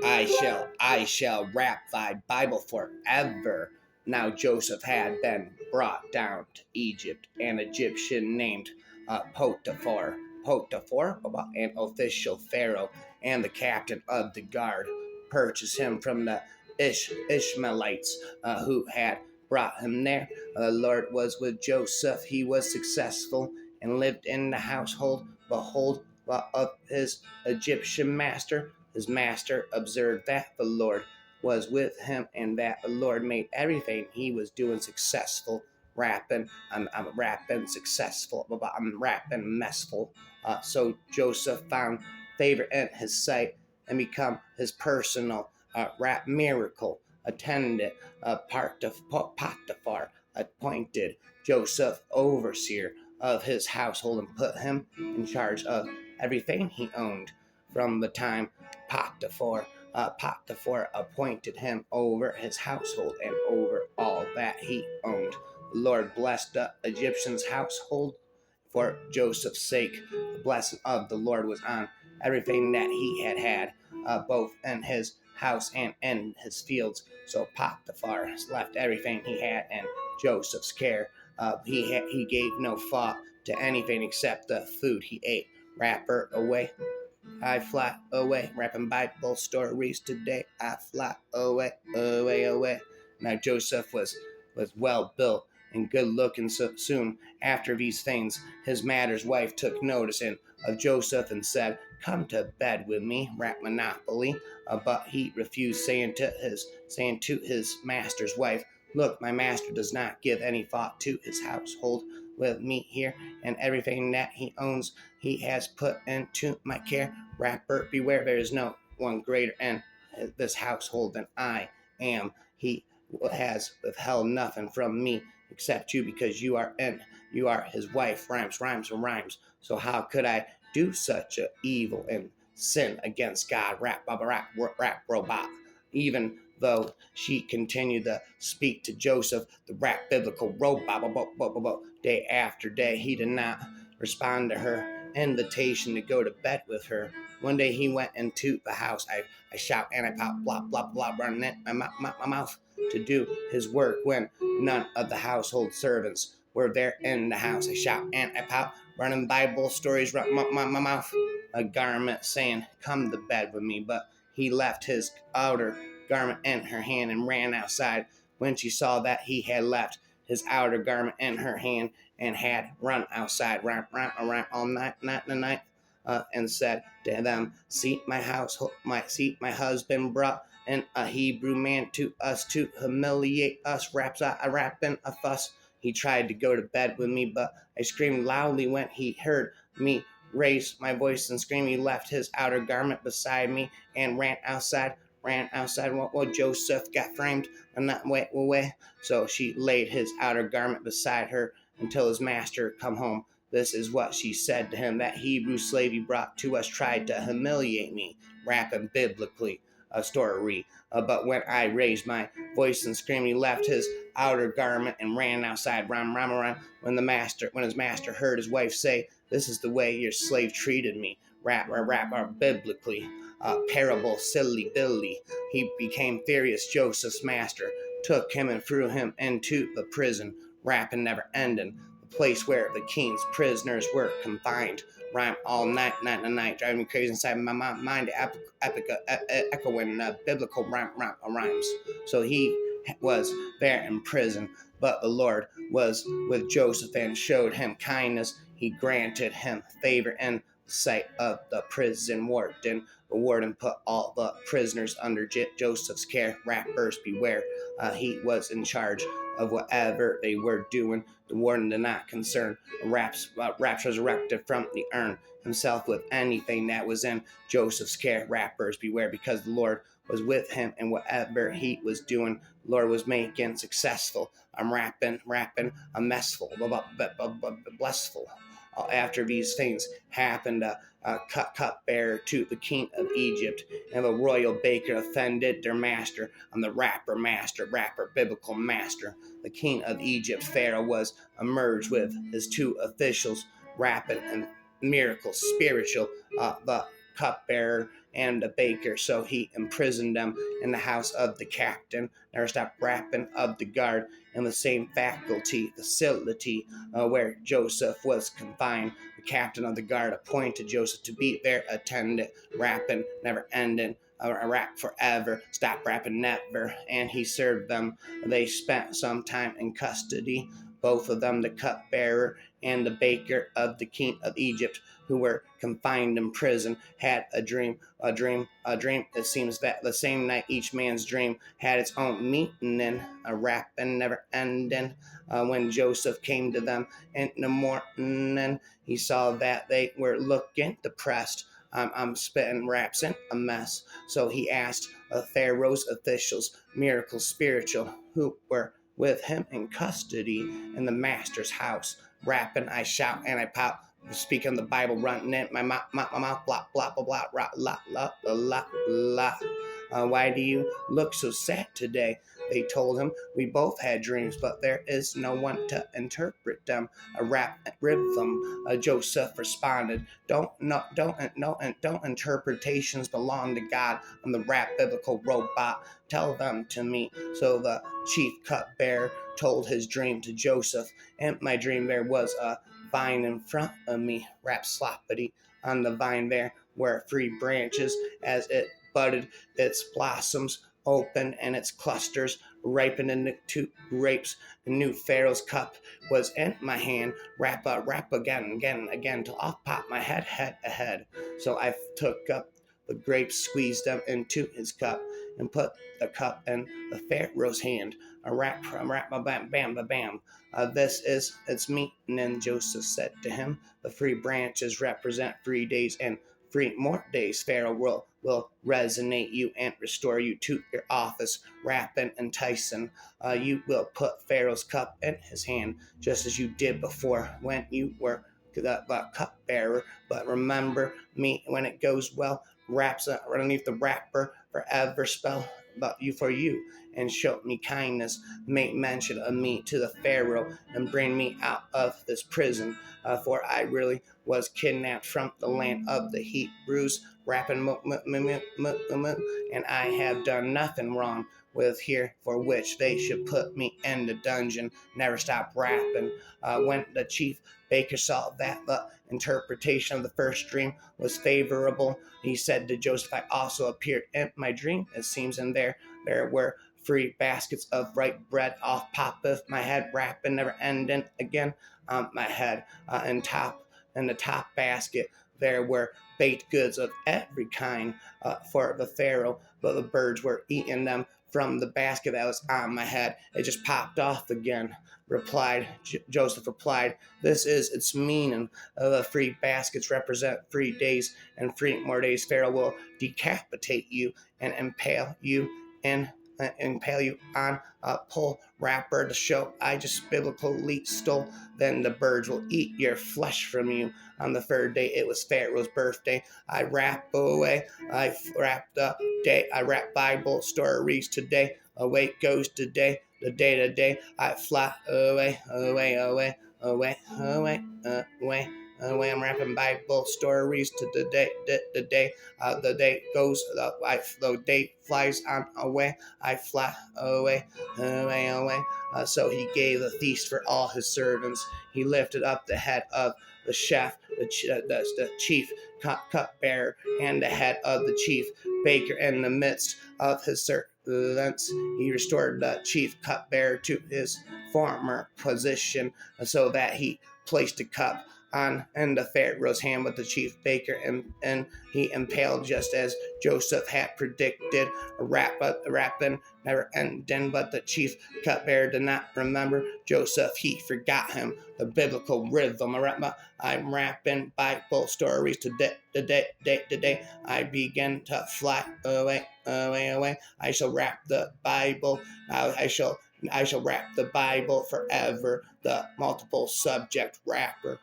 I shall wrap thy Bible forever. Now Joseph had been brought down to Egypt, an Egyptian named Potiphar, an official pharaoh, and the captain of the guard, purchased him from the Ishmaelites who had brought him there. The Lord was with Joseph. He was successful and lived in the household. Behold, of his Egyptian master. His master observed that the Lord was with him and that the Lord made everything he was doing successful. I'm rapping successful, I'm rapping messful. So Joseph found favor in his sight and become his personal rap miracle attendant. Potiphar appointed Joseph overseer of his household and put him in charge of everything he owned. From the time Potiphar appointed him over his household and over all that he owned. The Lord blessed the Egyptian's household for Joseph's sake. The blessing of the Lord was on everything that he had, both in his house and in his fields. So Potiphar left everything he had in Joseph's care. He gave no thought to anything except the food he ate. Rapper away. I fly away, rapping Bible stories today. I fly away, away, away. Now Joseph was well built and good looking. So soon after these things, his mother's wife took notice of Joseph and said, "Come to bed with me, rap monopoly." But he refused, saying to his master's wife, "Look, my master does not give any thought to his household with me here, and everything that he owns he has put into my care. Rapper, beware, there is no one greater in this household than I am. He has withheld nothing from me except you, because you are his wife." Rhymes. So how could I do such a evil and sin against God? Rap robot. Even though she continued to speak to Joseph, the rap biblical robot, day after day, he did not respond to her invitation to go to bed with her. One day he went into the house. I shout and I pop, blah, blah, blah, running my mouth to do his work when none of the household servants were there in the house. I shout and I pop, running Bible stories, run my mouth, a garment saying, "Come to bed with me." But he left his outer garment in her hand and ran outside. When she saw that he had left his outer garment in her hand and had run outside, ran around all night, and said to them, "See, my husband brought in a Hebrew man to us to humiliate us." Rapping a fuss. He tried to go to bed with me, but I screamed loudly when he heard me raise my voice and scream. He left his outer garment beside me and ran outside. While Joseph got framed and that way. So she laid his outer garment beside her until his master come home. This is what she said to him: "That Hebrew slave you brought to us tried to humiliate me," rapping biblically a story. But when I raised my voice and screamed, he left his outer garment and ran outside. Ram. When his master heard his wife say, "This is the way your slave treated me," rap biblically. Parable, silly Billy. He became furious. Joseph's master took him and threw him into the prison, rapping never ending, the place where the king's prisoners were confined. Rhyme all night, driving me crazy inside my mind, echoing biblical rhymes. So he was there in prison, but the Lord was with Joseph and showed him kindness. He granted him favor in the sight of the prison warden. The warden put all the prisoners under Joseph's care. Rappers beware. He was in charge of whatever they were doing. The warden did not concern Raps resurrected from the urn himself with anything that was in Joseph's care. Rappers beware, because the Lord was with him, and whatever he was doing, the Lord was making successful. I'm rapping, I'm messful, blessful. After these things happened, cupbearer to the king of Egypt and the royal baker offended their master. I'm the rapper, biblical master. The king of Egypt, Pharaoh, was emerged with his two officials, rapping and miracles, spiritual. The cupbearer and a baker. So he imprisoned them in the house of the captain. Never stopped rapping of the guard in the same facility where Joseph was confined. The captain of the guard appointed Joseph to be their attendant, rapping, never ending. A rap forever, stop rapping never, and he served them. They spent some time in custody, both of them, the cupbearer and the baker of the king of Egypt, who were confined in prison, had a dream. It seems that the same night each man's dream had its own meaning, a rapping never ending. When Joseph came to them in the morning, he saw that they were looking depressed. I'm spitting raps in a mess. So he asked Pharaoh's officials, miracle spiritual, who were with him in custody in the master's house. Rapping, I shout and I pop, speaking the Bible, running in my mouth, blah, blah, blah, blah, blah, la, la, la, la. Why do you look so sad today? They told him, we both had dreams, but there is no one to interpret them. A rap rhythm. Joseph responded, don't interpretations belong to God. I'm the rap biblical robot. Tell them to me. So the chief cupbearer told his dream to Joseph. In my dream there was a vine in front of me, rap sloppity. On the vine there were 3 branches. As it budded, its blossoms opened and its clusters ripened into grapes. The new Pharaoh's cup was in my hand. Rap again till off popped my head. So I took up the grapes, squeezed them into his cup, and put the cup in the Pharaoh's hand. A rap, bam, bam, bam. This is its meat. And then Joseph said to him, the 3 branches represent 3 days, and 3 more days Pharaoh will resonate you and restore you to your office. Rapping and Tyson, you will put Pharaoh's cup in his hand, just as you did before when you were the cupbearer. But remember me when it goes well. Raps underneath the wrapper forever spell about you for you, and show me kindness. Make mention of me to the Pharaoh and bring me out of this prison, for I really was kidnapped from the land of the Hebrews. Rapping and I have done nothing wrong with here for which they should put me in the dungeon. Never stop rapping. When the chief baker saw that the interpretation of the first dream was favorable, he said to Joseph, I also appeared in my dream. It seems in there were 3 baskets of ripe bread. Off poppeth my head, rapping never ending again on my head. In the top basket there were baked goods of every kind for the Pharaoh, but the birds were eating them from the basket that was on my head. It just popped off again. Joseph replied, this is its meaning. The 3 baskets represent 3 days, and 3 more days Pharaoh will decapitate you and impale you on a pole wrapper to show I just biblically stole. Then the birds will eat your flesh from you. On the 3rd day, it was Pharaoh's birthday. I rap away. I rap Bible stories today. Away goes today. The day. I fly away. I'm rapping Bible stories to the day. The day goes. The day flies on away. I fly away. So he gave a feast for all his servants. He lifted up the head of the chef, the chief cupbearer, and the head of the chief baker in the midst of his servants. He restored the chief cupbearer to his former position, so that he placed a cup in the Pharaoh's hand with the chief baker, and he impaled just as Joseph had predicted. Rapping never ending, but the chief cupbearer did not remember Joseph. He forgot him. The biblical rhythm. I'm rapping Bible stories today. I begin to fly away. I shall rap the Bible. I shall rap the Bible forever. The multiple subject rapper.